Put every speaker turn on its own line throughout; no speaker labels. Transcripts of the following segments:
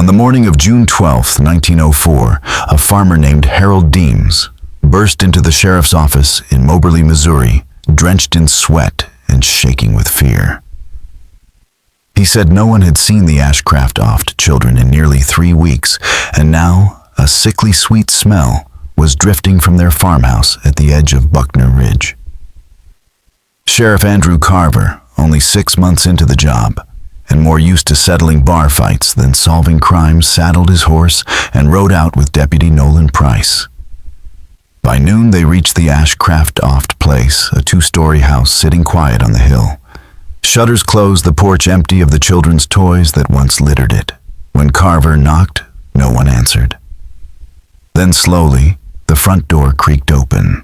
On the morning of June 12, 1904, a farmer named Harold Deems burst into the sheriff's office in Moberly, Missouri, drenched in sweat and shaking with fear. He said no one had seen the Ashcroft children in nearly 3 weeks, and now a sickly sweet smell was drifting from their farmhouse at the edge of Buckner Ridge. Sheriff Andrew Carver, only 6 months into the job, and more used to settling bar fights than solving crimes, saddled his horse and rode out with Deputy Nolan Price. By noon, they reached the Ashcroft place, a 2-story house sitting quiet on the hill. Shutters closed, the porch empty of the children's toys that once littered it. When Carver knocked, no one answered. Then slowly, the front door creaked open.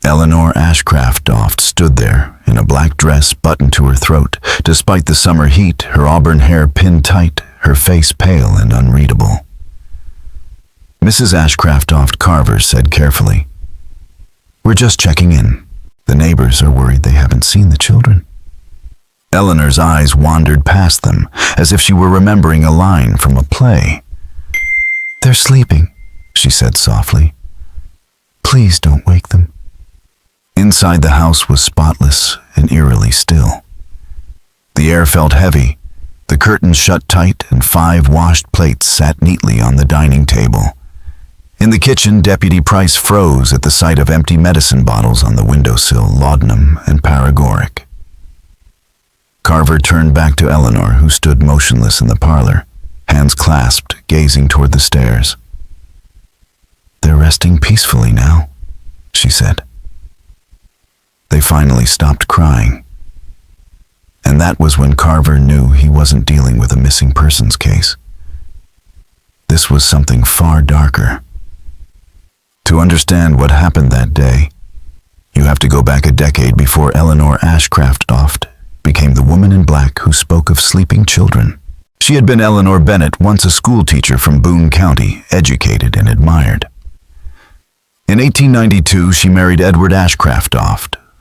Eleanor Ashcroft stood there in a black dress buttoned to her throat. Despite the summer heat, her auburn hair pinned tight, her face pale and unreadable. Mrs. Ashcroft Carver said carefully, "We're just checking in. The neighbors are worried they haven't seen the children." Eleanor's eyes wandered past them, as if she were remembering a line from a play. "They're sleeping," she said softly. "Please don't wake them." Inside the house was spotless and eerily still. The air felt heavy, the curtains shut tight, and 5 washed plates sat neatly on the dining table. In the kitchen, Deputy Price froze at the sight of empty medicine bottles on the windowsill, laudanum and paregoric. Carver turned back to Eleanor, who stood motionless in the parlor, hands clasped, gazing toward the stairs. "They're resting peacefully now," she said. They finally stopped crying. And that was when Carver knew he wasn't dealing with a missing persons case. This was something far darker. To understand what happened that day, you have to go back a decade before Eleanor Ashcroft became the woman in black who spoke of sleeping children. She had been Eleanor Bennett, once a school teacher from Boone County, educated and admired. In 1892, she married Edward Ashcroft,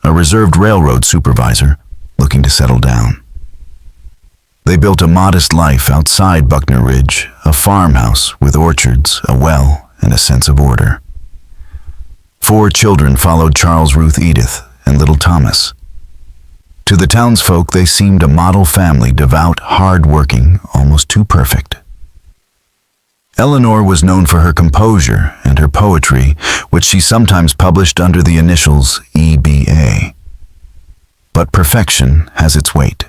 a reserved railroad supervisor looking to settle down. They built a modest life outside Buckner Ridge, a farmhouse with orchards, a well, and a sense of order. 4 children followed Charles, Ruth, Edith, and little Thomas. To the townsfolk, they seemed a model family, devout, hard-working, almost too perfect. Eleanor was known for her composure and her poetry, which she sometimes published under the initials EBA. But perfection has its weight.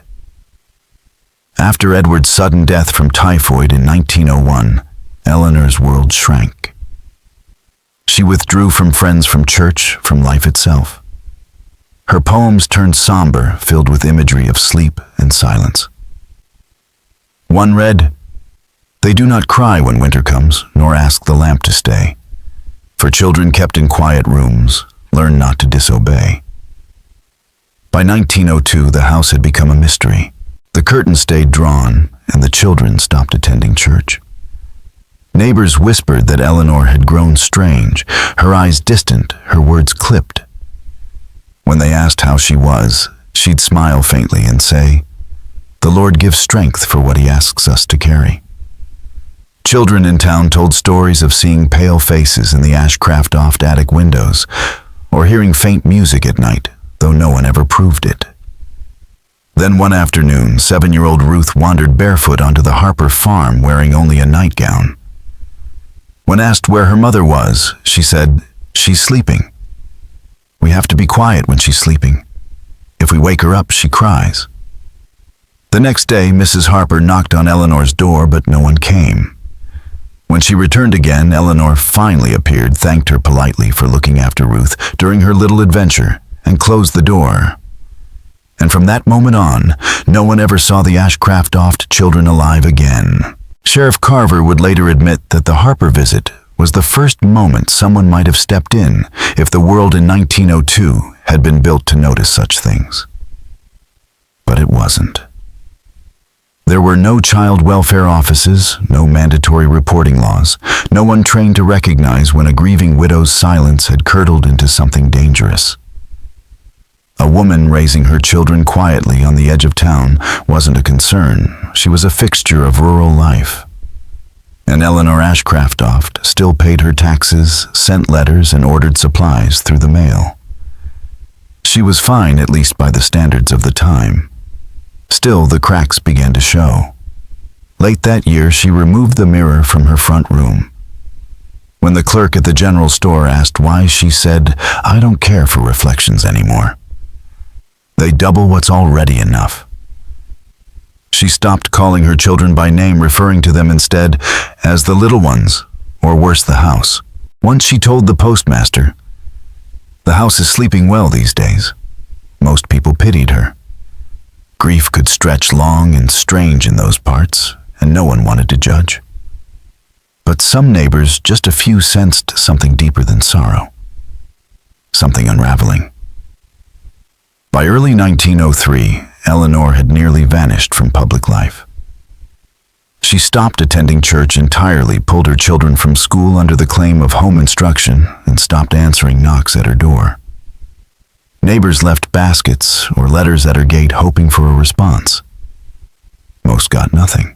After Edward's sudden death from typhoid in 1901, Eleanor's world shrank. She withdrew from friends, from church, from life itself. Her poems turned somber, filled with imagery of sleep and silence. One read, "They do not cry when winter comes, nor ask the lamp to stay. For children kept in quiet rooms, learn not to disobey." By 1902, the house had become a mystery. The curtain stayed drawn, and the children stopped attending church. Neighbors whispered that Eleanor had grown strange, her eyes distant, her words clipped. When they asked how she was, she'd smile faintly and say, "The Lord gives strength for what He asks us to carry." Children in town told stories of seeing pale faces in the Ashcroft attic windows, or hearing faint music at night, though no one ever proved it. Then one afternoon, 7-year-old Ruth wandered barefoot onto the Harper farm wearing only a nightgown. When asked where her mother was, she said, "She's sleeping. We have to be quiet when she's sleeping. If we wake her up, she cries." The next day, Mrs. Harper knocked on Eleanor's door, but no one came. When she returned again, Eleanor finally appeared, thanked her politely for looking after Ruth during her little adventure, and closed the door. And from that moment on, no one ever saw the Ashcroft children alive again. Sheriff Carver would later admit that the Harper visit was the first moment someone might have stepped in if the world in 1902 had been built to notice such things. But it wasn't. There were no child welfare offices, no mandatory reporting laws, no one trained to recognize when a grieving widow's silence had curdled into something dangerous. A woman raising her children quietly on the edge of town wasn't a concern. She was a fixture of rural life. And Eleanor Ashcroft still paid her taxes, sent letters, and ordered supplies through the mail. She was fine, at least by the standards of the time. Still, the cracks began to show. Late that year, she removed the mirror from her front room. When the clerk at the general store asked why, she said, "I don't care for reflections anymore. They double what's already enough." She stopped calling her children by name, referring to them instead as the little ones, or worse, the house. Once she told the postmaster, "The house is sleeping well these days." Most people pitied her. Grief could stretch long and strange in those parts, and no one wanted to judge. But some neighbors, just a few, sensed something deeper than sorrow. Something unraveling. By early 1903, Eleanor had nearly vanished from public life. She stopped attending church entirely, pulled her children from school under the claim of home instruction, and stopped answering knocks at her door. Neighbors left baskets or letters at her gate hoping for a response. Most got nothing.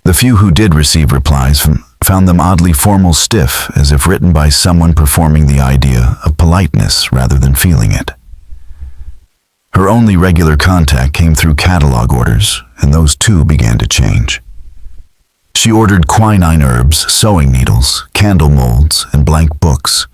The few who did receive replies found them oddly formal, stiff, as if written by someone performing the idea of politeness rather than feeling it. Her only regular contact came through catalog orders, and those too began to change. She ordered quinine herbs, sewing needles, candle molds, and blank books.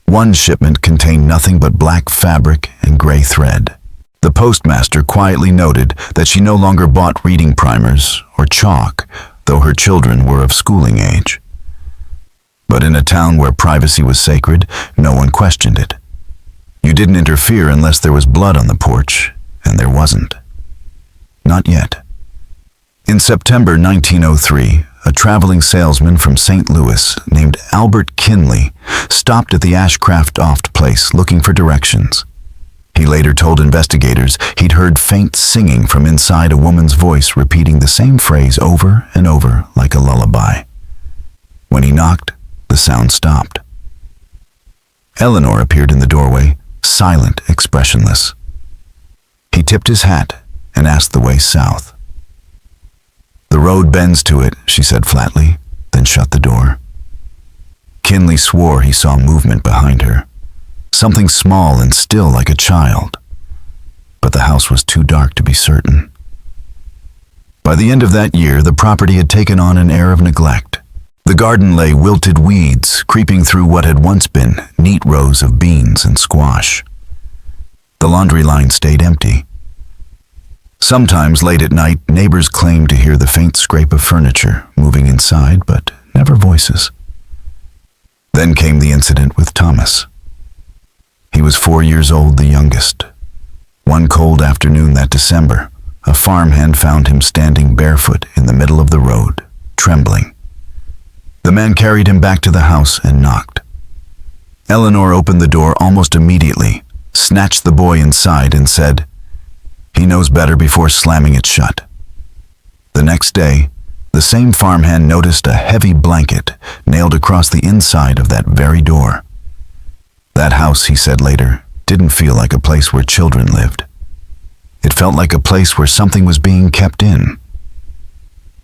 One shipment contained nothing but black fabric and gray thread. The postmaster quietly noted that she no longer bought reading primers or chalk, though her children were of schooling age. But in a town where privacy was sacred, no one questioned it. You didn't interfere unless there was blood on the porch, and there wasn't. Not yet. In September 1903, a traveling salesman from St. Louis named Albert Kinley stopped at the Ashcroft place looking for directions. He later told investigators he'd heard faint singing from inside, a woman's voice repeating the same phrase over and over like a lullaby. When he knocked, the sound stopped. Eleanor appeared in the doorway, silent, expressionless. He tipped his hat and asked the way south. "The road bends to it," she said flatly, then shut the door. Kinley swore he saw movement behind her, something small and still like a child, but the house was too dark to be certain. By the end of that year, the property had taken on an air of neglect. The garden lay wilted weeds creeping through what had once been neat rows of beans and squash. The laundry line stayed empty. Sometimes late at night, neighbors claimed to hear the faint scrape of furniture moving inside, but never voices. Then came the incident with Thomas. He was 4 years old, the youngest. One cold afternoon that December, a farmhand found him standing barefoot in the middle of the road, trembling. The man carried him back to the house and knocked. Eleanor opened the door almost immediately, snatched the boy inside, and said, "He knows better," before slamming it shut. The next day, the same farmhand noticed a heavy blanket nailed across the inside of that very door. That house, he said later, didn't feel like a place where children lived. It felt like a place where something was being kept in.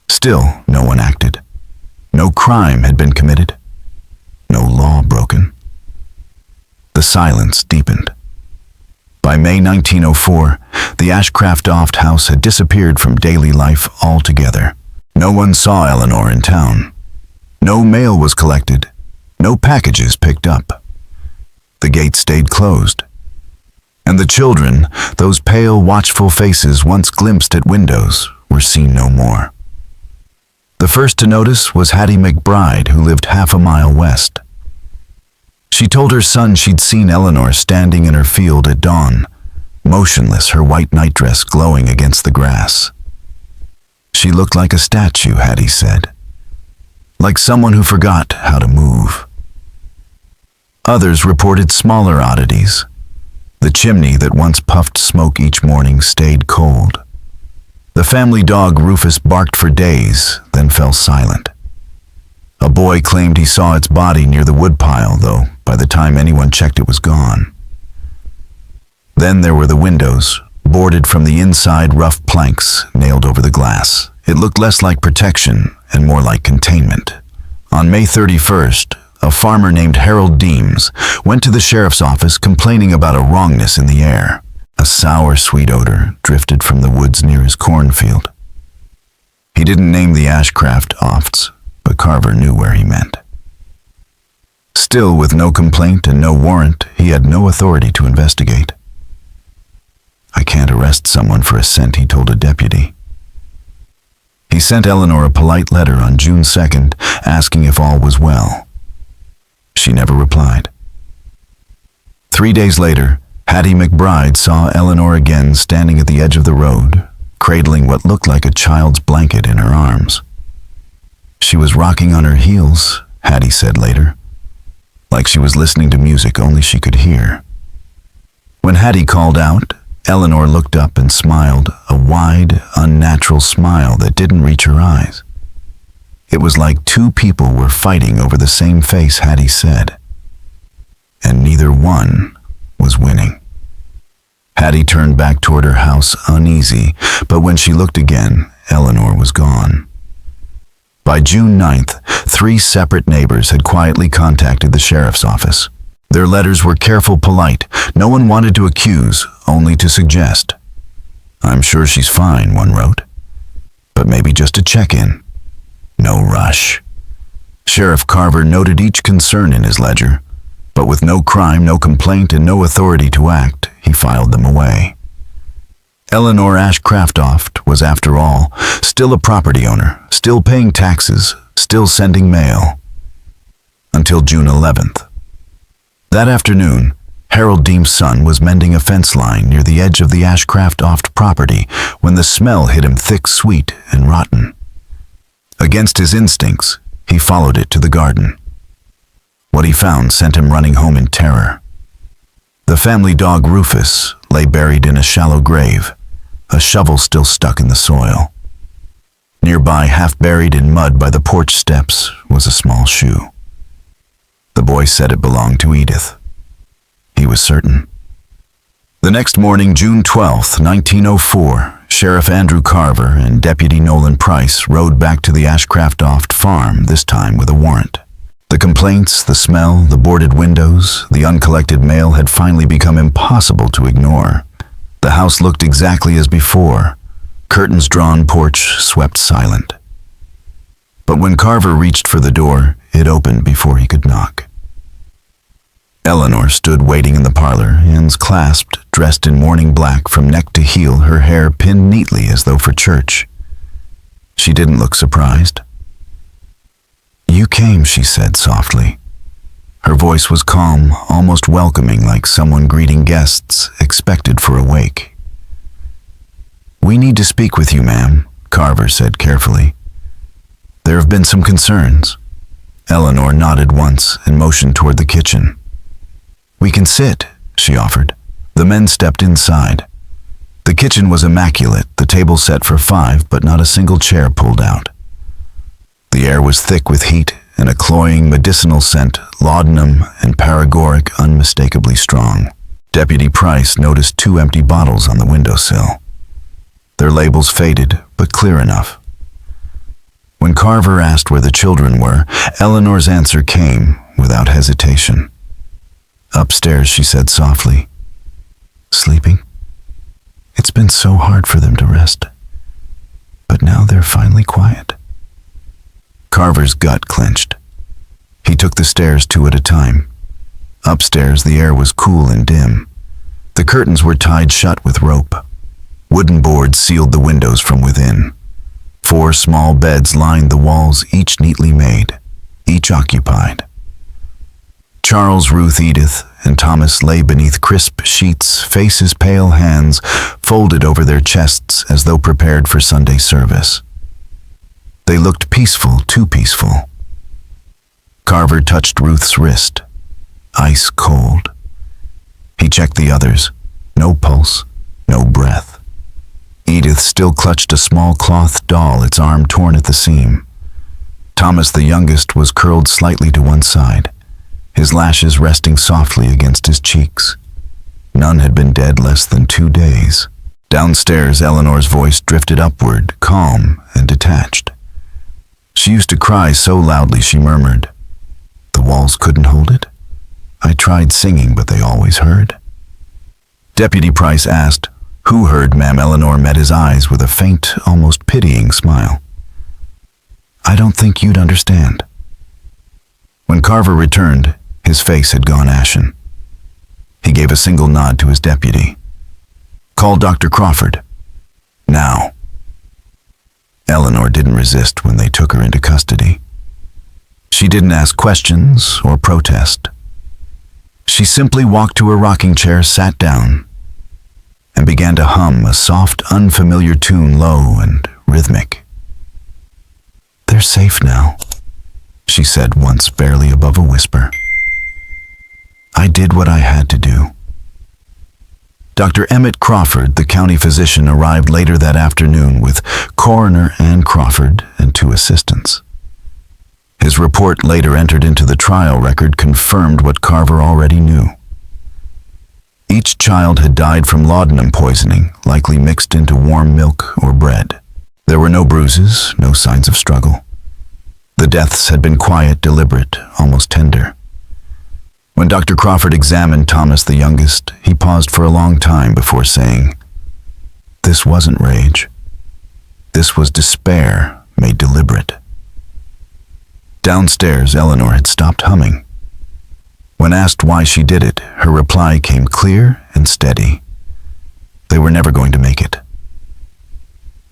Still, no one acted. No crime had been committed. No law broken. The silence deepened. By May 1904, the Ashcroft house had disappeared from daily life altogether. No one saw Eleanor in town. No mail was collected. No packages picked up. The gate stayed closed. And the children, those pale, watchful faces once glimpsed at windows, were seen no more. The first to notice was Hattie McBride, who lived half a mile west. She told her son she'd seen Eleanor standing in her field at dawn, motionless, her white nightdress glowing against the grass. She looked like a statue, Hattie said, like someone who forgot how to move. Others reported smaller oddities. The chimney that once puffed smoke each morning stayed cold. The family dog Rufus barked for days, then fell silent. A boy claimed he saw its body near the woodpile, though by the time anyone checked it was gone. Then there were the windows, boarded from the inside, rough planks nailed over the glass. It looked less like protection and more like containment. On May 31st, a farmer named Harold Deems went to the sheriff's office complaining about a wrongness in the air. A sour, sweet odor drifted from the woods near his cornfield. He didn't name the Ashcroft Ofts, but Carver knew where he meant. Still, with no complaint and no warrant, he had no authority to investigate. "I can't arrest someone for a scent," he told a deputy. He sent Eleanor a polite letter on June 2nd, asking if all was well. She never replied. 3 days later, Hattie McBride saw Eleanor again standing at the edge of the road, cradling what looked like a child's blanket in her arms. "She was rocking on her heels," Hattie said later, like she was listening to music only she could hear. When Hattie called out, Eleanor looked up and smiled, a wide, unnatural smile that didn't reach her eyes. It was like two people were fighting over the same face, Hattie said, and neither one was winning. Hattie turned back toward her house uneasy, but when she looked again, Eleanor was gone. By June 9th, 3 separate neighbors had quietly contacted the sheriff's office. Their letters were careful, polite. No one wanted to accuse, only to suggest. "I'm sure she's fine," one wrote, "but maybe just a check-in. No rush." Sheriff Carver noted each concern in his ledger, but with no crime, no complaint, and no authority to act, he filed them away. Eleanor Ashcroft was, after all, still a property owner, still paying taxes, still sending mail. Until June 11th. That afternoon, Harold Deems' son was mending a fence line near the edge of the Ashcroft property when the smell hit him thick, sweet, and rotten. Against his instincts, he followed it to the garden. What he found sent him running home in terror. The family dog Rufus lay buried in a shallow grave, a shovel still stuck in the soil. Nearby, half buried in mud by the porch steps, was a small shoe. The boy said it belonged to Edith. He was certain. The next morning, June 12, 1904, Sheriff Andrew Carver and Deputy Nolan Price rode back to the Ashcroft farm, this time with a warrant. The complaints, the smell, the boarded windows, the uncollected mail had finally become impossible to ignore. The house looked exactly as before, curtains drawn, porch swept silent. But when Carver reached for the door, it opened before he could knock. Eleanor stood waiting in the parlor, hands clasped, dressed in mourning black from neck to heel, her hair pinned neatly as though for church. She didn't look surprised. "You came," she said softly. Her voice was calm, almost welcoming, like someone greeting guests expected for a wake. "We need to speak with you, ma'am," Carver said carefully. "There have been some concerns." Eleanor nodded once and motioned toward the kitchen. "We can sit," she offered. The men stepped inside. The kitchen was immaculate, the table set for 5, but not a single chair pulled out. The air was thick with heat and a cloying medicinal scent, laudanum and paregoric, unmistakably strong. Deputy Price noticed 2 empty bottles on the windowsill. Their labels faded, but clear enough. When Carver asked where the children were, Eleanor's answer came without hesitation. "Upstairs," she said softly. "Sleeping? It's been so hard for them to rest. But now they're finally quiet." Carver's gut clenched. He took the stairs 2 at a time. Upstairs, the air was cool and dim. The curtains were tied shut with rope. Wooden boards sealed the windows from within. 4 small beds lined the walls, each neatly made, each occupied. Charles, Ruth, Edith, and Thomas lay beneath crisp sheets, faces pale, hands folded over their chests as though prepared for Sunday service. They looked peaceful, too peaceful. Carver touched Ruth's wrist, ice cold. He checked the others. No pulse, no breath. Edith still clutched a small cloth doll, its arm torn at the seam. Thomas, the youngest, was curled slightly to one side, his lashes resting softly against his cheeks. None had been dead less than 2 days. Downstairs, Eleanor's voice drifted upward, calm and detached. She used to cry so loudly she murmured, "The walls couldn't hold it? I tried singing, but they always heard." Deputy Price asked, "Who heard?" Ma'am. Eleanor met his eyes with a faint, almost pitying smile. "I don't think you'd understand." When Carver returned, his face had gone ashen. He gave a single nod to his deputy. "Call Dr. Crawford. Now." Eleanor didn't resist when they took her into custody. She didn't ask questions or protest. She simply walked to her rocking chair, sat down, and began to hum a soft, unfamiliar tune, low and rhythmic. "They're safe now," she said once, barely above a whisper. "I did what I had to do." Dr. Emmett Crawford, the county physician, arrived later that afternoon with Coroner Ann Crawford and 2 assistants. His report, later entered into the trial record, confirmed what Carver already knew. Each child had died from laudanum poisoning, likely mixed into warm milk or bread. There were no bruises, no signs of struggle. The deaths had been quiet, deliberate, almost tender. When Dr. Crawford examined Thomas, the youngest, he paused for a long time before saying, "This wasn't rage. This was despair made deliberate." Downstairs, Eleanor had stopped humming. When asked why she did it, her reply came clear and steady. They were never going to make it.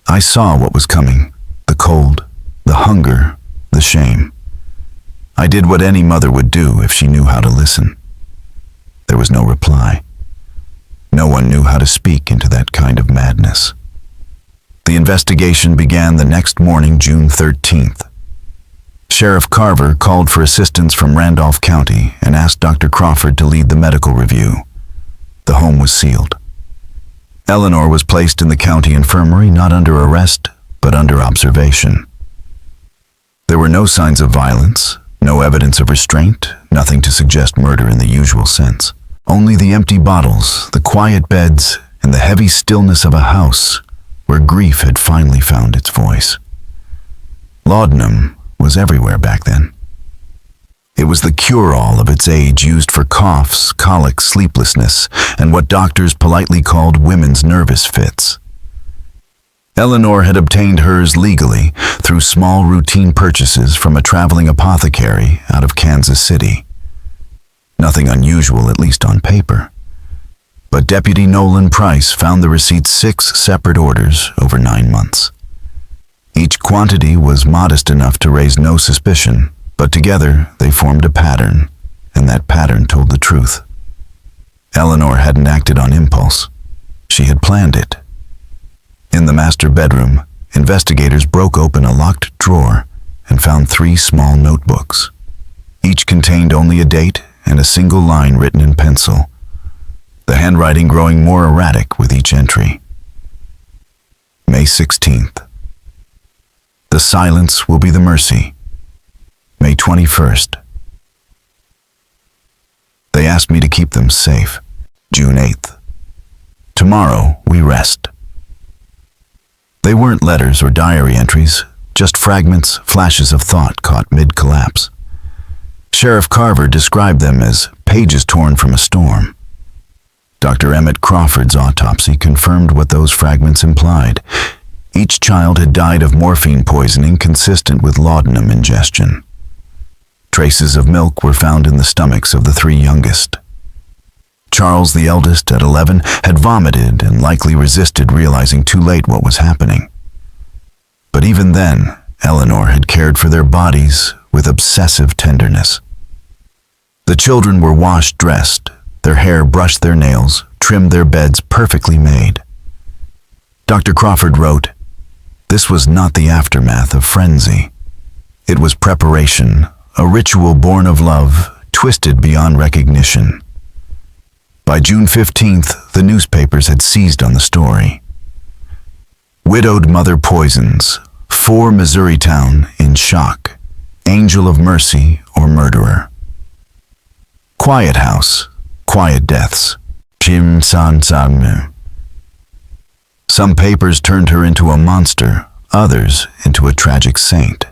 "I saw what was coming, the cold, the hunger, the shame. I did what any mother would do if she knew how to listen." There was no reply. No one knew how to speak into that kind of madness. The investigation began the next morning, June 13th. Sheriff Carver called for assistance from Randolph County and asked Dr. Crawford to lead the medical review. The home was sealed. Eleanor was placed in the county infirmary, not under arrest, but under observation. There were no signs of violence, no evidence of restraint, nothing to suggest murder in the usual sense. Only the empty bottles, the quiet beds, and the heavy stillness of a house where grief had finally found its voice. Laudanum was everywhere back then. It was the cure-all of its age, used for coughs, colics, sleeplessness, and what doctors politely called women's nervous fits. Eleanor had obtained hers legally through small routine purchases from a traveling apothecary out of Kansas City. Nothing unusual, at least on paper. But Deputy Nolan Price found the receipts 6 separate orders over 9 months. Each quantity was modest enough to raise no suspicion, but together they formed a pattern, and that pattern told the truth. Eleanor hadn't acted on impulse. She had planned it. In the master bedroom, investigators broke open a locked drawer and found 3 small notebooks. Each contained only a date and a single line written in pencil, the handwriting growing more erratic with each entry. May 16th. The silence will be the mercy. May 21st. They asked me to keep them safe. June 8th. Tomorrow we rest. They weren't letters or diary entries, just fragments, flashes of thought caught mid-collapse. Sheriff Carver described them as pages torn from a storm. Dr. Emmett Crawford's autopsy confirmed what those fragments implied. Each child had died of morphine poisoning consistent with laudanum ingestion. Traces of milk were found in the stomachs of the 3 youngest. Charles, the eldest, at 11, had vomited and likely resisted, realizing too late what was happening. But even then, Eleanor had cared for their bodies with obsessive tenderness. The children were washed, dressed, their hair brushed, their nails trimmed, their beds perfectly made. Dr. Crawford wrote, "This was not the aftermath of frenzy. It was preparation, a ritual born of love, twisted beyond recognition." By June 15th, the newspapers had seized on the story. Widowed mother poisons, 4 Missouri town in shock, angel of mercy or murderer. Quiet house, quiet deaths. Jim San Sagnu. Some papers turned her into a monster, others into a tragic saint.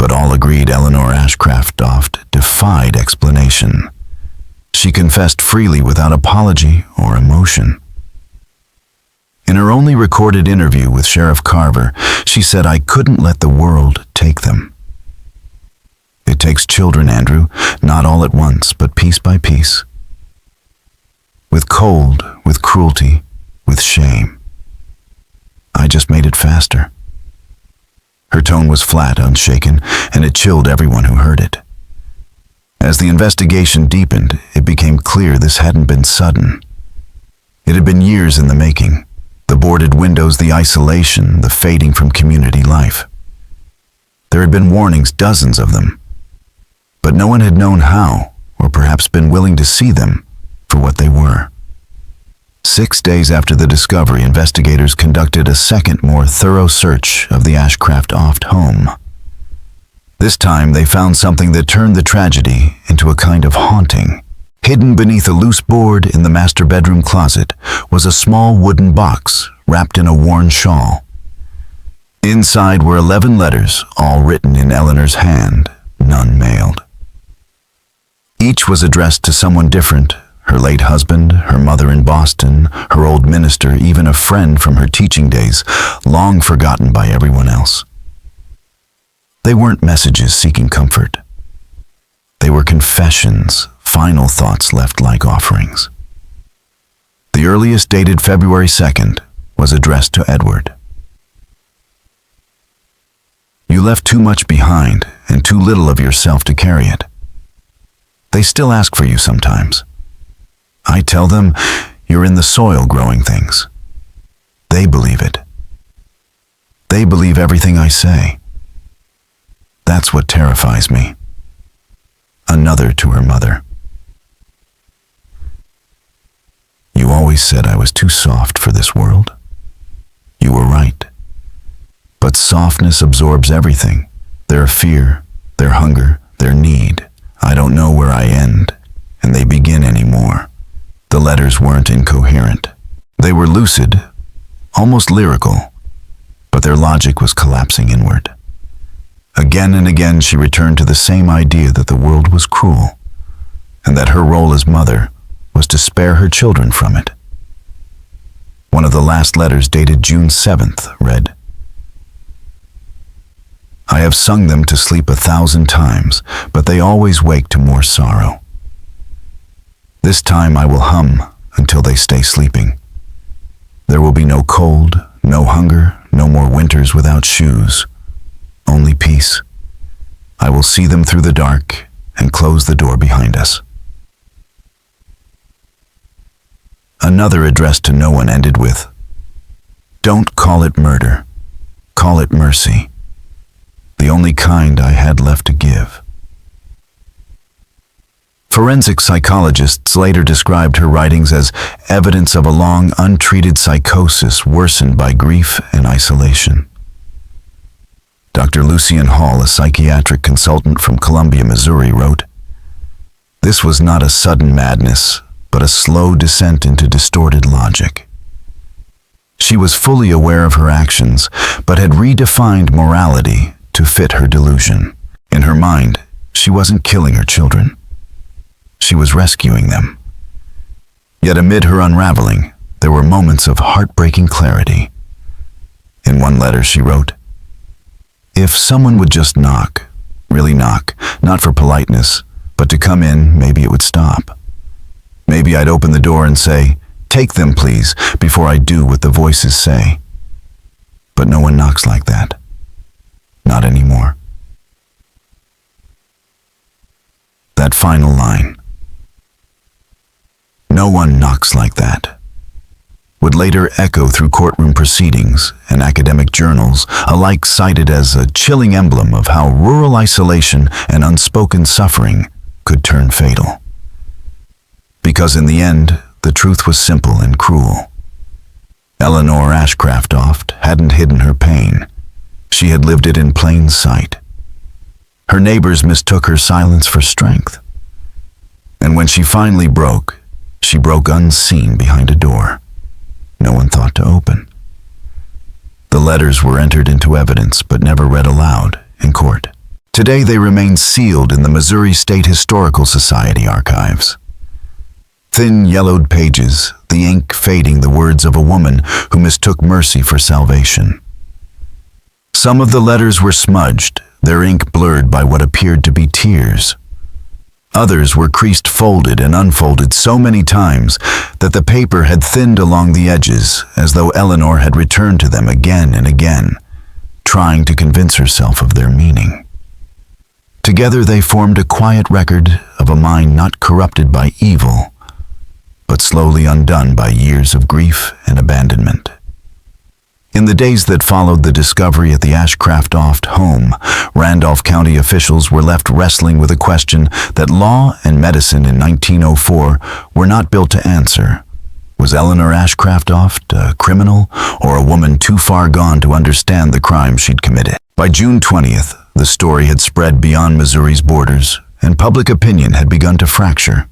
But all agreed Eleanor Ashcroft defied explanation. She confessed freely without apology or emotion. In her only recorded interview with Sheriff Carver, she said, "I couldn't let the world take them. It takes children, Andrew, not all at once, but piece by piece. With cold, with cruelty, with shame. I just made it faster." Her tone was flat, unshaken, and it chilled everyone who heard it. As the investigation deepened, it became clear this hadn't been sudden. It had been years in the making. The boarded windows, the isolation, the fading from community life. There had been warnings, dozens of them. But no one had known how, or perhaps been willing to see them for what they were. 6 days after the discovery, investigators conducted a second, more thorough search of the Ashcroft home. This time, they found something that turned the tragedy into a kind of haunting. Hidden beneath a loose board in the master bedroom closet was a small wooden box wrapped in a worn shawl. Inside were 11 letters, all written in Eleanor's hand, none mailed. Each was addressed to someone different: her late husband, her mother in Boston, her old minister, even a friend from her teaching days, long forgotten by everyone else. They weren't messages seeking comfort. They were confessions, final thoughts left like offerings. The earliest, dated February 2nd, was addressed to Edward. "You left too much behind and too little of yourself to carry it. They still ask for you sometimes. I tell them you're in the soil growing things. They believe it. They believe everything I say. That's what terrifies me." Another to her mother. "You always said I was too soft for this world. You were right. But softness absorbs everything. Their fear, their hunger, their need. I don't know where I end, and they begin anymore." The letters weren't incoherent. They were lucid, almost lyrical, but their logic was collapsing inward. Again and again she returned to the same idea that the world was cruel, and that her role as mother was to spare her children from it. One of the last letters, dated June 7th, read, "I have sung them to sleep 1,000 times, but they always wake to more sorrow. This time I will hum until they stay sleeping. There will be no cold, no hunger, no more winters without shoes. Only peace. I will see them through the dark and close the door behind us." Another addressed to no one ended with, "Don't call it murder. Call it mercy. The only kind I had left to give." Forensic psychologists later described her writings as evidence of a long, untreated psychosis worsened by grief and isolation. Dr. Lucien Hall, a psychiatric consultant from Columbia, Missouri, wrote, "This was not a sudden madness, but a slow descent into distorted logic. She was fully aware of her actions, but had redefined morality to fit her delusion. In her mind, she wasn't killing her children. She was rescuing them. Yet amid her unraveling, there were moments of heartbreaking clarity. In one letter she wrote, "If someone would just knock, really knock, not for politeness, but to come in, maybe it would stop. Maybe I'd open the door and say, 'Take them, please,' before I do what the voices say. But no one knocks like that. Not anymore." That final line, "No one knocks like that," would later echo through courtroom proceedings and academic journals, alike cited as a chilling emblem of how rural isolation and unspoken suffering could turn fatal. Because in the end, the truth was simple and cruel. Eleanor Ashcroft hadn't hidden her pain. She had lived it in plain sight. Her neighbors mistook her silence for strength. And when she finally broke, she broke unseen behind a door no one thought to open. The letters were entered into evidence but never read aloud in court. Today they remain sealed in the Missouri State Historical Society archives. Thin, yellowed pages, the ink fading the words of a woman who mistook mercy for salvation. Some of the letters were smudged, their ink blurred by what appeared to be tears. Others were creased, folded and unfolded so many times that the paper had thinned along the edges, as though Eleanor had returned to them again and again, trying to convince herself of their meaning. Together they formed a quiet record of a mind not corrupted by evil, but slowly undone by years of grief and abandonment. In the days that followed the discovery at the Ashcroft home, Randolph County officials were left wrestling with a question that law and medicine in 1904 were not built to answer. Was Eleanor Ashcroft a criminal, or a woman too far gone to understand the crime she'd committed? By June 20th, the story had spread beyond Missouri's borders, and public opinion had begun to fracture.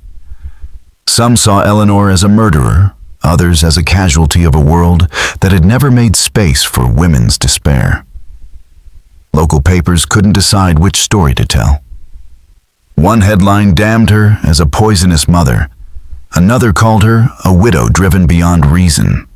Some saw Eleanor as a murderer, others as a casualty of a world that had never made space for women's despair. Local papers couldn't decide which story to tell. One headline damned her as a poisonous mother. Another called her a widow driven beyond reason.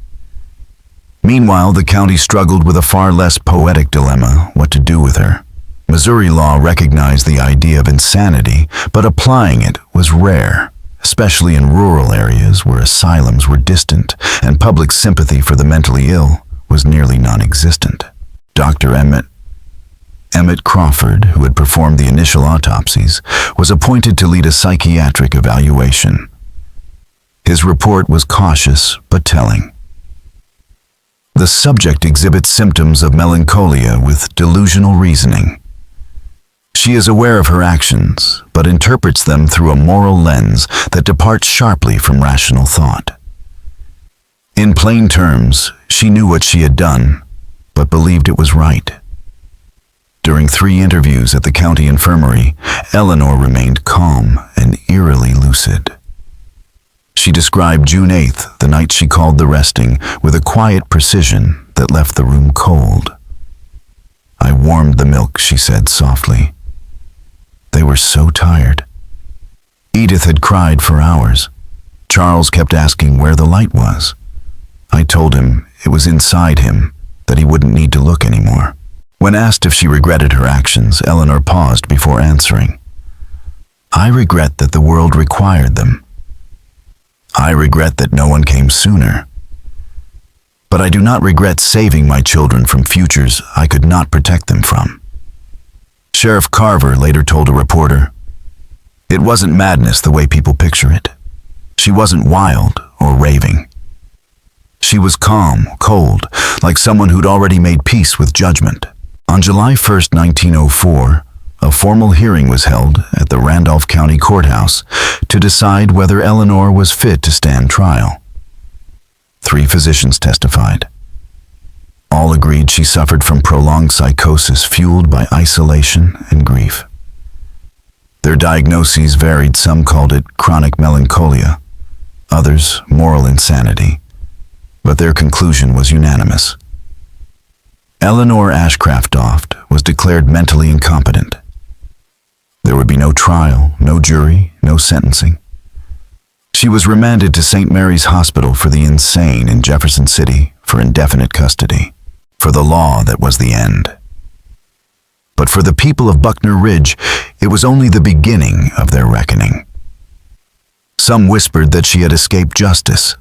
Meanwhile, the county struggled with a far less poetic dilemma: what to do with her. Missouri law recognized the idea of insanity, but applying it was rare, especially in rural areas where asylums were distant and public sympathy for the mentally ill was nearly non-existent. Dr. Emmett Crawford, who had performed the initial autopsies, was appointed to lead a psychiatric evaluation. His report was cautious but telling. The subject exhibits symptoms of melancholia with delusional reasoning. She is aware of her actions, but interprets them through a moral lens that departs sharply from rational thought. In plain terms, she knew what she had done, but believed it was right. During 3 interviews at the county infirmary, Eleanor remained calm and eerily lucid. She described June 8th, the night she called the resting, with a quiet precision that left the room cold. "I warmed the milk," she said softly. They were so tired. Edith had cried for hours. Charles kept asking where the light was. I told him it was inside him, that he wouldn't need to look anymore. When asked if she regretted her actions, Eleanor paused before answering. "I regret that the world required them. I regret that no one came sooner. But I do not regret saving my children from futures I could not protect them from." Sheriff Carver later told a reporter, "It wasn't madness the way people picture it. She wasn't wild or raving. She was calm, cold, like someone who'd already made peace with judgment." On July 1st, 1904, a formal hearing was held at the Randolph County Courthouse to decide whether Eleanor was fit to stand trial. 3 physicians testified. All agreed she suffered from prolonged psychosis fueled by isolation and grief. Their diagnoses varied. Some called it chronic melancholia, others moral insanity, but their conclusion was unanimous. Eleanor Ashcroft was declared mentally incompetent. There would be no trial, no jury, no sentencing. She was remanded to St. Mary's Hospital for the Insane in Jefferson City for indefinite custody. For the law, that was the end. But for the people of Buckner Ridge, it was only the beginning of their reckoning. Some whispered that she had escaped justice.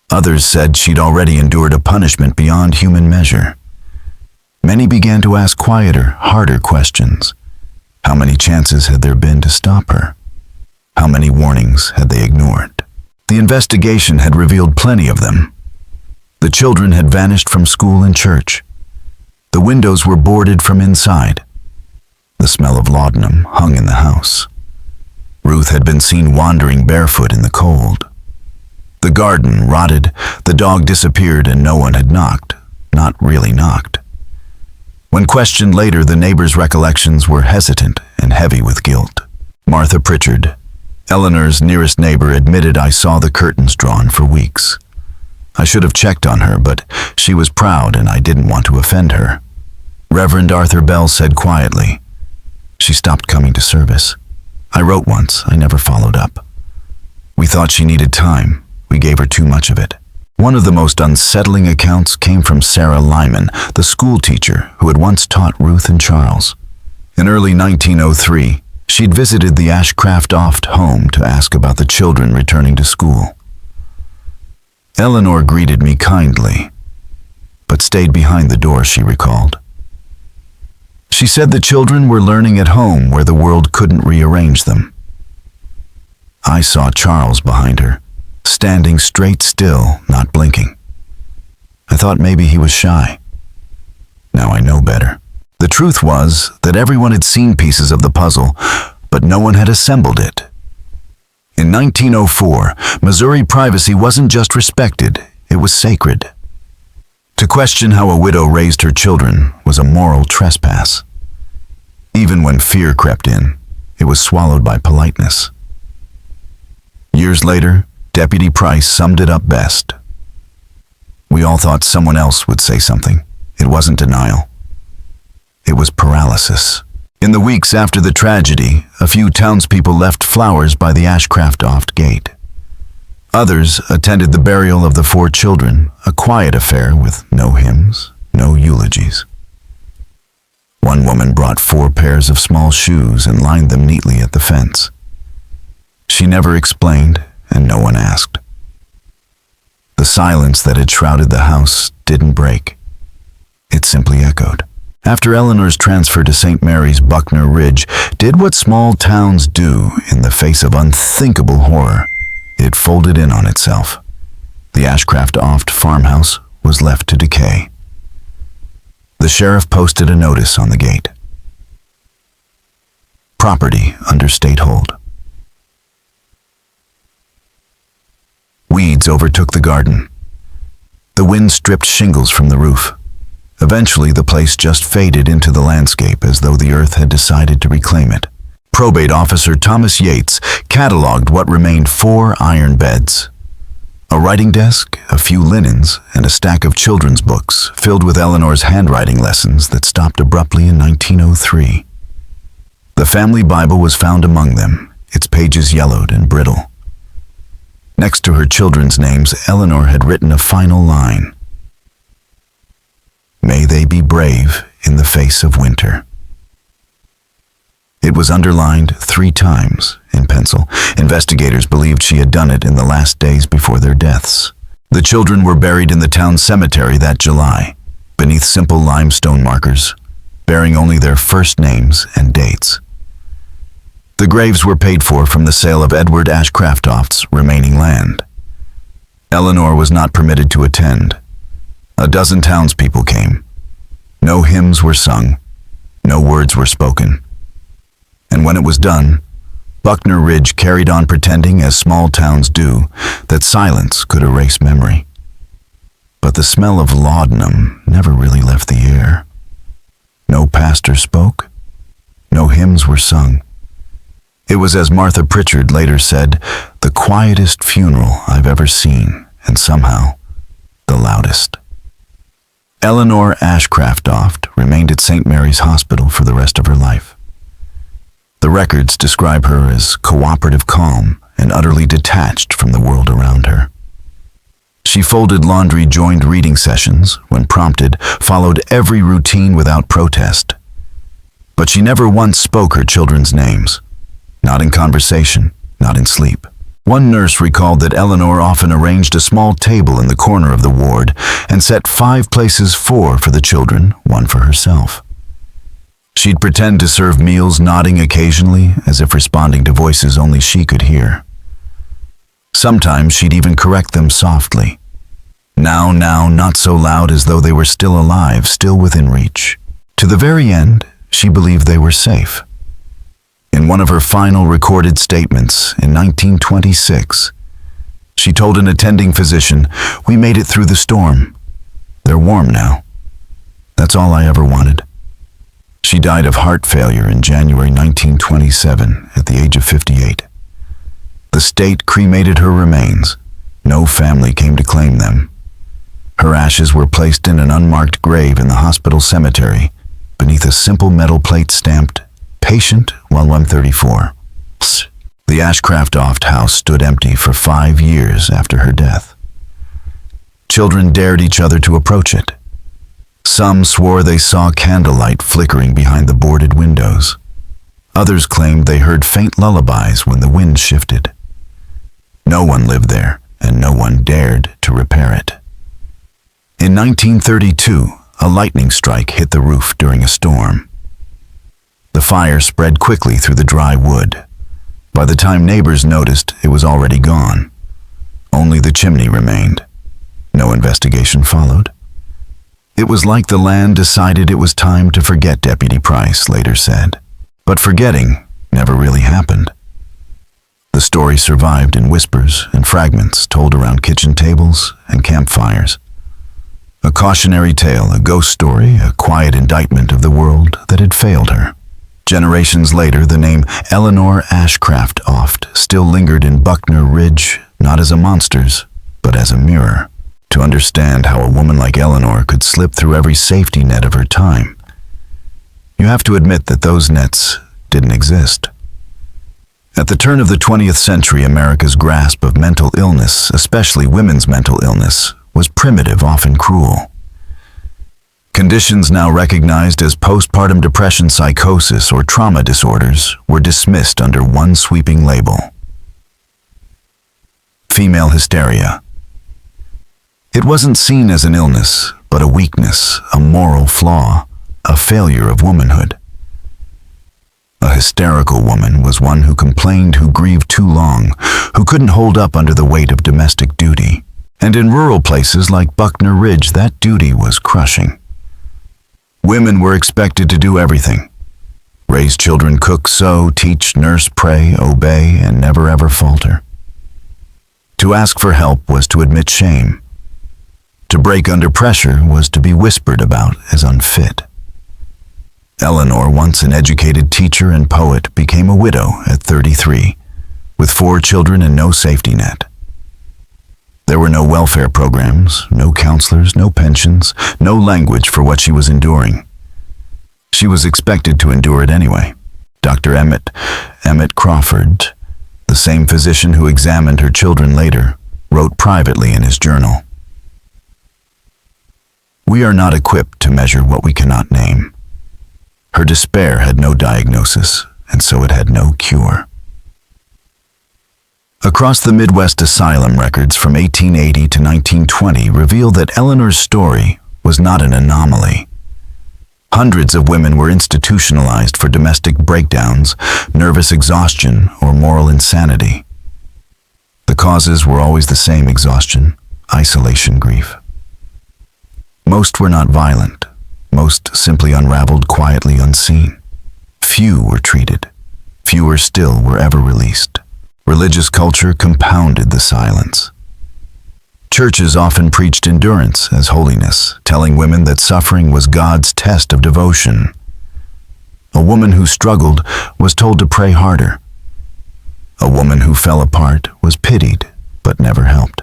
Others said she'd already endured a punishment beyond human measure. Many began to ask quieter, harder questions. How many chances had there been to stop her? How many warnings had they ignored? The investigation had revealed plenty of them. The children had vanished from school and church. The windows were boarded from inside. The smell of laudanum hung in the house. Ruth had been seen wandering barefoot in the cold. The garden rotted, the dog disappeared, and no one had knocked. Not really knocked. When questioned later, the neighbors' recollections were hesitant and heavy with guilt. Martha Pritchard, Eleanor's nearest neighbor, admitted, "I saw the curtains drawn for weeks. I should have checked on her, but she was proud and I didn't want to offend her." Reverend Arthur Bell said quietly, She stopped coming to service. I wrote once, I never followed up. We thought she needed time. We gave her too much of it. One of the most unsettling accounts came from Sarah Lyman, the school teacher who had once taught Ruth and Charles. In early 1903, she'd visited the Ashcroft home to ask about the children returning to school. Eleanor greeted me kindly, but stayed behind the door, she recalled. She said the children were learning at home where the world couldn't rearrange them. I saw Charles behind her, standing straight still, not blinking. I thought maybe he was shy. Now I know better. The truth was that everyone had seen pieces of the puzzle, but no one had assembled it. In 1904, Missouri privacy wasn't just respected, it was sacred. To question how a widow raised her children was a moral trespass. Even when fear crept in, it was swallowed by politeness. Years later, Deputy Price summed it up best. We all thought someone else would say something. It wasn't denial. It was paralysis. In the weeks after the tragedy, a few townspeople left flowers by the Ashcroft gate. Others attended the burial of the 4 children, a quiet affair with no hymns, no eulogies. One woman brought 4 pairs of small shoes and lined them neatly at the fence. She never explained, and no one asked. The silence that had shrouded the house didn't break. It simply echoed. After Eleanor's transfer to St. Mary's, Buckner Ridge did what small towns do in the face of unthinkable horror. It folded in on itself. The Ashcroft farmhouse was left to decay. The sheriff posted a notice on the gate. Property under state hold. Weeds overtook the garden. The wind stripped shingles from the roof. Eventually, the place just faded into the landscape as though the earth had decided to reclaim it. Probate officer Thomas Yates cataloged what remained 4 iron beds. A writing desk, a few linens, and a stack of children's books filled with Eleanor's handwriting lessons that stopped abruptly in 1903. The family Bible was found among them, its pages yellowed and brittle. Next to her children's names, Eleanor had written a final line. May they be brave in the face of winter. It was underlined 3 times in pencil. Investigators believed she had done it in the last days before their deaths. The children were buried in the town cemetery that July, beneath simple limestone markers, bearing only their first names and dates. The graves were paid for from the sale of Edward Ashcroft's remaining land. Eleanor was not permitted to attend. A dozen townspeople came. No hymns were sung, no words were spoken. And when it was done, Buckner Ridge carried on pretending, as small towns do, that silence could erase memory. But the smell of laudanum never really left the air. No pastor spoke, no hymns were sung. It was, as Martha Pritchard later said, the quietest funeral I've ever seen, and somehow the loudest. Eleanor Ashcroft remained at St. Mary's Hospital for the rest of her life. The records describe her as cooperative, calm, and utterly detached from the world around her. She folded laundry, joined reading sessions, when prompted, followed every routine without protest. But she never once spoke her children's names. Not in conversation, not in sleep. One nurse recalled that Eleanor often arranged a small table in the corner of the ward and set 5 places, 4 for the children, 1 for herself. She'd pretend to serve meals, nodding occasionally, as if responding to voices only she could hear. Sometimes she'd even correct them softly. Now, not so loud, as though they were still alive, still within reach. To the very end, she believed they were safe. In one of her final recorded statements in 1926, she told an attending physician, "We made it through the storm. They're warm now. That's all I ever wanted." She died of heart failure in January 1927 at the age of 58. The state cremated her remains. No family came to claim them. Her ashes were placed in an unmarked grave in the hospital cemetery beneath a simple metal plate stamped patient while 134. The Ashcroft house stood empty for 5 years after her death. Children dared each other to approach it. Some swore they saw candlelight flickering behind the boarded windows. Others claimed they heard faint lullabies when the wind shifted. No one lived there, and no one dared to repair it. In 1932, a lightning strike hit the roof during a storm. The fire spread quickly through the dry wood. By the time neighbors noticed, it was already gone. Only the chimney remained. No investigation followed. It was like the land decided it was time to forget, Deputy Price later said. But forgetting never really happened. The story survived in whispers and fragments told around kitchen tables and campfires. A cautionary tale, a ghost story, a quiet indictment of the world that had failed her. Generations later, the name Eleanor Ashcroft still lingered in Buckner Ridge, not as a monster's, but as a mirror. To understand how a woman like Eleanor could slip through every safety net of her time, you have to admit that those nets didn't exist. At the turn of the 20th century, America's grasp of mental illness, especially women's mental illness, was primitive, often cruel. Conditions now recognized as postpartum depression, psychosis, or trauma disorders were dismissed under one sweeping label: female hysteria. It wasn't seen as an illness, but a weakness, a moral flaw, a failure of womanhood. A hysterical woman was one who complained, who grieved too long, who couldn't hold up under the weight of domestic duty. And in rural places like Buckner Ridge, that duty was crushing. Women were expected to do everything: raise children, cook, sew, teach, nurse, pray, obey, and never ever falter. To ask for help was to admit shame. To break under pressure was to be whispered about as unfit. Eleanor, once an educated teacher and poet, became a widow at 33, with 4 children and no safety net. There were no welfare programs, no counselors, no pensions, no language for what she was enduring. She was expected to endure it anyway. Dr. Emmett Crawford, the same physician who examined her children later, wrote privately in his journal, "We are not equipped to measure what we cannot name." Her despair had no diagnosis, and so it had no cure. Across the Midwest, asylum records from 1880 to 1920 reveal that Eleanor's story was not an anomaly. Hundreds of women were institutionalized for domestic breakdowns, nervous exhaustion, or moral insanity. The causes were always the same: exhaustion, isolation, grief. Most were not violent. Most simply unraveled quietly, unseen. Few were treated. Fewer still were ever released. Religious culture compounded the silence. Churches often preached endurance as holiness, telling women that suffering was God's test of devotion. A woman who struggled was told to pray harder. A woman who fell apart was pitied, but never helped.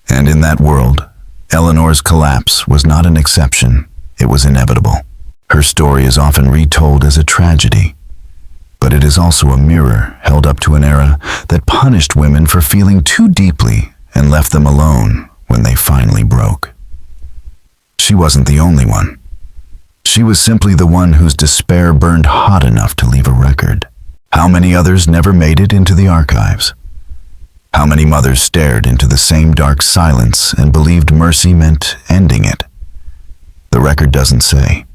And in that world, Eleanor's collapse was not an exception. It was inevitable. Her story is often retold as a tragedy, but it is also a mirror held up to an era that punished women for feeling too deeply and left them alone when they finally broke. She wasn't the only one. She was simply the one whose despair burned hot enough to leave a record. How many others never made it into the archives? How many mothers stared into the same dark silence and believed mercy meant ending it? The record doesn't say.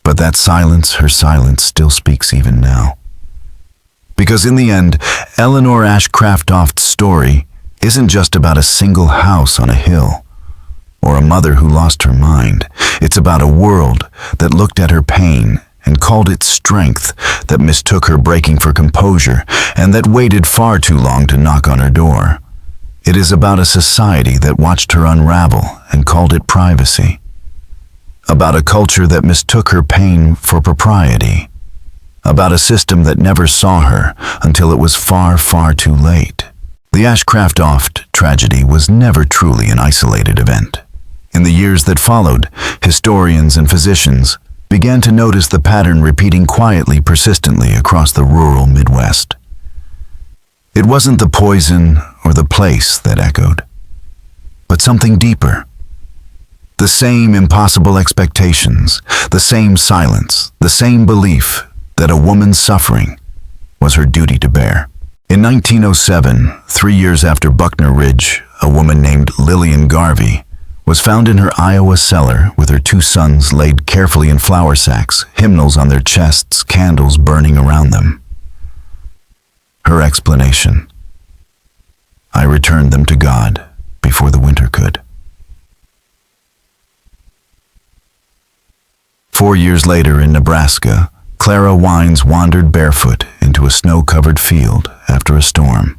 But that silence, her silence, still speaks even now. Because in the end, Eleanor Ashcroft's story isn't just about a single house on a hill, or a mother who lost her mind. It's about a world that looked at her pain and called it strength, that mistook her breaking for composure, and that waited far too long to knock on her door. It is about a society that watched her unravel and called it privacy. About a culture that mistook her pain for propriety. About a system that never saw her until it was far, far too late. The Ashcroft tragedy was never truly an isolated event. In the years that followed, historians and physicians began to notice the pattern repeating quietly, persistently across the rural Midwest. It wasn't the poison or the place that echoed, but something deeper. The same impossible expectations, the same silence, the same belief that a woman's suffering was her duty to bear. In 1907, 3 years after Buckner Ridge, a woman named Lillian Garvey was found in her Iowa cellar with her 2 sons laid carefully in flour sacks, hymnals on their chests, candles burning around them. Her explanation: "I returned them to God before the winter could." 4 years later in Nebraska, Clara Wines wandered barefoot into a snow-covered field after a storm.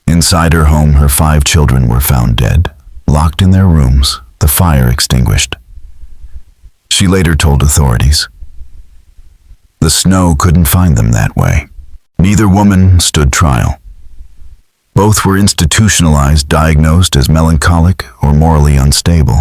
Inside her home, her 5 children were found dead, locked in their rooms, the fire extinguished. She later told authorities, "The snow couldn't find them that way." Neither woman stood trial. Both were institutionalized, diagnosed as melancholic or morally unstable.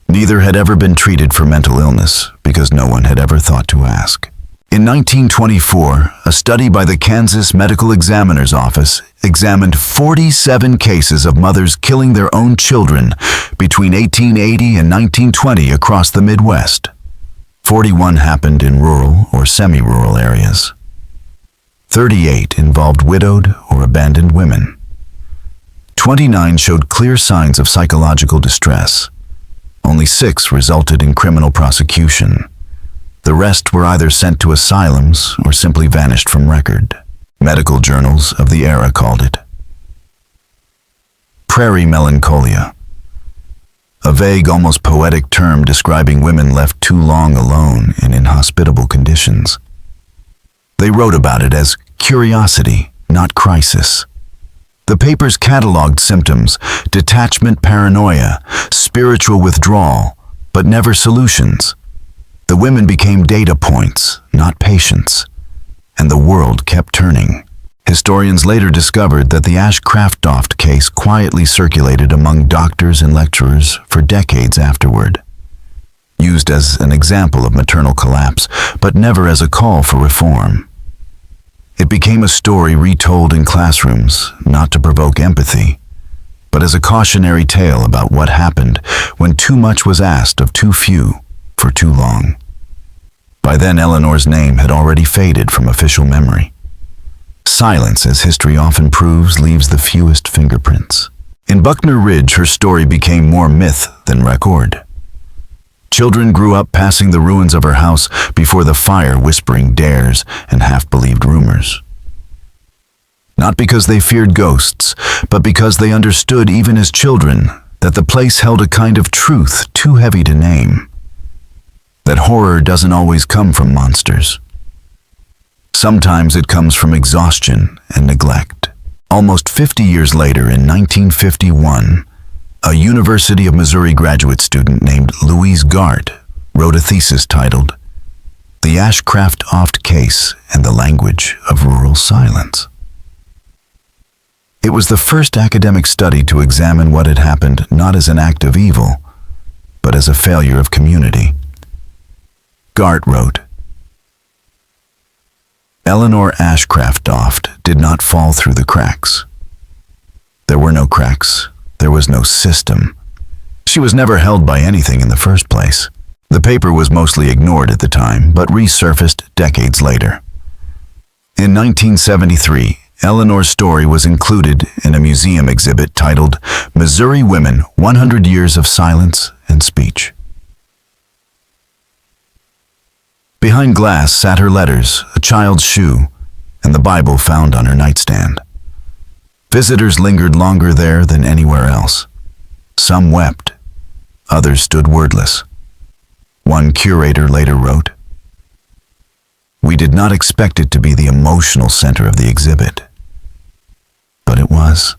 Neither had ever been treated for mental illness because no one had ever thought to ask. In 1924, a study by the Kansas Medical Examiner's Office examined 47 cases of mothers killing their own children between 1880 and 1920 across the Midwest. 41 happened in rural or semi-rural areas. 38 involved widowed or abandoned women. 29 showed clear signs of psychological distress. Only 6 resulted in criminal prosecution. The rest were either sent to asylums or simply vanished from record. Medical journals of the era called it prairie melancholia, a vague, almost poetic term describing women left too long alone in inhospitable conditions. They wrote about it as curiosity, not crisis. The papers cataloged symptoms: detachment, paranoia, spiritual withdrawal, but never solutions. The women became data points, not patients, and the world kept turning. Historians later discovered that the Ashcroft case quietly circulated among doctors and lecturers for decades afterward, used as an example of maternal collapse, but never as a call for reform. It became a story retold in classrooms, not to provoke empathy, but as a cautionary tale about what happened when too much was asked of too few for too long. By then, Eleanor's name had already faded from official memory. Silence, as history often proves, leaves the fewest fingerprints. In Buckner Ridge, her story became more myth than record. Children grew up passing the ruins of her house before the fire, whispering dares and half-believed rumors. Not because they feared ghosts, but because they understood, even as children, that the place held a kind of truth too heavy to name. That horror doesn't always come from monsters. Sometimes it comes from exhaustion and neglect. Almost 50 years later, in 1951, a University of Missouri graduate student named Louise Gart wrote a thesis titled "The Ashcroft Case and the Language of Rural Silence." It was the first academic study to examine what had happened not as an act of evil, but as a failure of community. Gart wrote, "Eleanor Ashcroft did not fall through the cracks. There were no cracks. There was no system. She was never held by anything in the first place." The paper was mostly ignored at the time, but resurfaced decades later. In 1973, Eleanor's story was included in a museum exhibit titled "Missouri Women: 100 Years of Silence and Speech." Behind glass sat her letters, a child's shoe, and the Bible found on her nightstand. Visitors lingered longer there than anywhere else. Some wept. Others stood wordless. One curator later wrote, "We did not expect it to be the emotional center of the exhibit, but it was,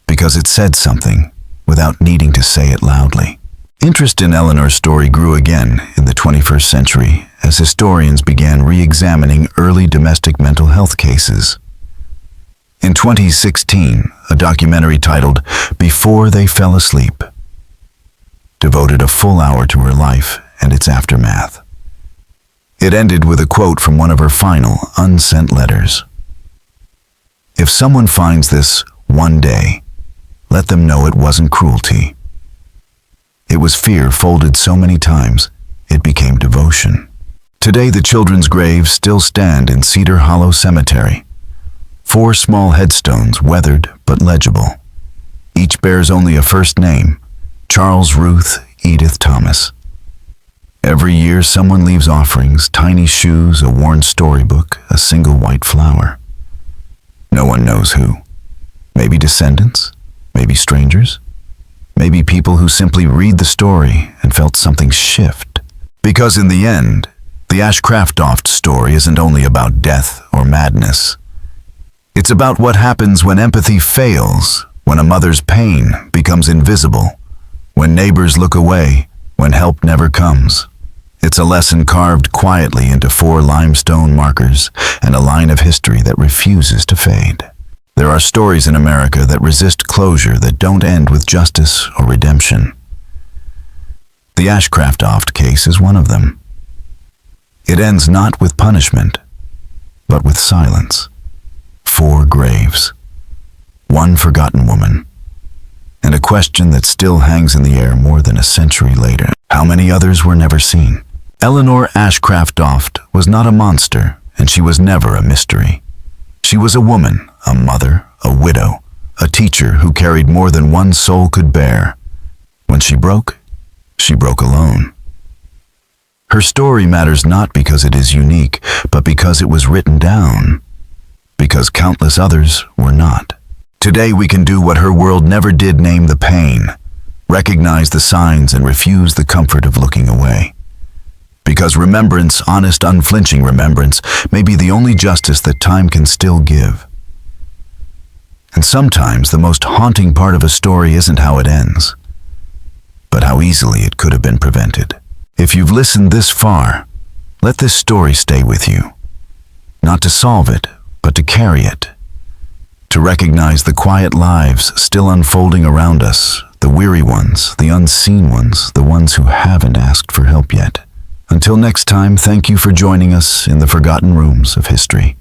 because it said something without needing to say it loudly." Interest in Eleanor's story grew again in the 21st century as historians began re-examining early domestic mental health cases. In 2016, a documentary titled "Before They Fell Asleep" devoted a full hour to her life and its aftermath. It ended with a quote from one of her final, unsent letters. "If someone finds this one day, let them know it wasn't cruelty." It was fear folded so many times, it became devotion. Today, the children's graves still stand in Cedar Hollow Cemetery. 4 small headstones, weathered but legible. Each bears only a first name, Charles Ruth Edith Thomas. Every year, someone leaves offerings, tiny shoes, a worn storybook, a single white flower. No one knows who. Maybe descendants, maybe strangers, maybe people who simply read the story and felt something shift. Because in the end, the Ashcroft story isn't only about death or madness. It's about what happens when empathy fails, when a mother's pain becomes invisible, when neighbors look away, when help never comes. It's a lesson carved quietly into 4 limestone markers and a line of history that refuses to fade. There are stories in America that resist closure, that don't end with justice or redemption. The Ashcroft case is one of them. It ends not with punishment, but with silence. 4 graves, 1 forgotten woman, and a question that still hangs in the air more than a century later. How many others were never seen? Eleanor Ashcroft was not a monster, and she was never a mystery. She was a woman, a mother, a widow, a teacher who carried more than one soul could bear. When she broke alone. Her story matters not because it is unique, but because it was written down, because countless others were not. Today we can do what her world never did: name the pain, recognize the signs, and refuse the comfort of looking away. Because remembrance, honest, unflinching remembrance, may be the only justice that time can still give. And sometimes the most haunting part of a story isn't how it ends, but how easily it could have been prevented. If you've listened this far, let this story stay with you. Not to solve it, but to carry it. To recognize the quiet lives still unfolding around us, the weary ones, the unseen ones, the ones who haven't asked for help yet. Until next time, thank you for joining us in the Forgotten Rooms of History.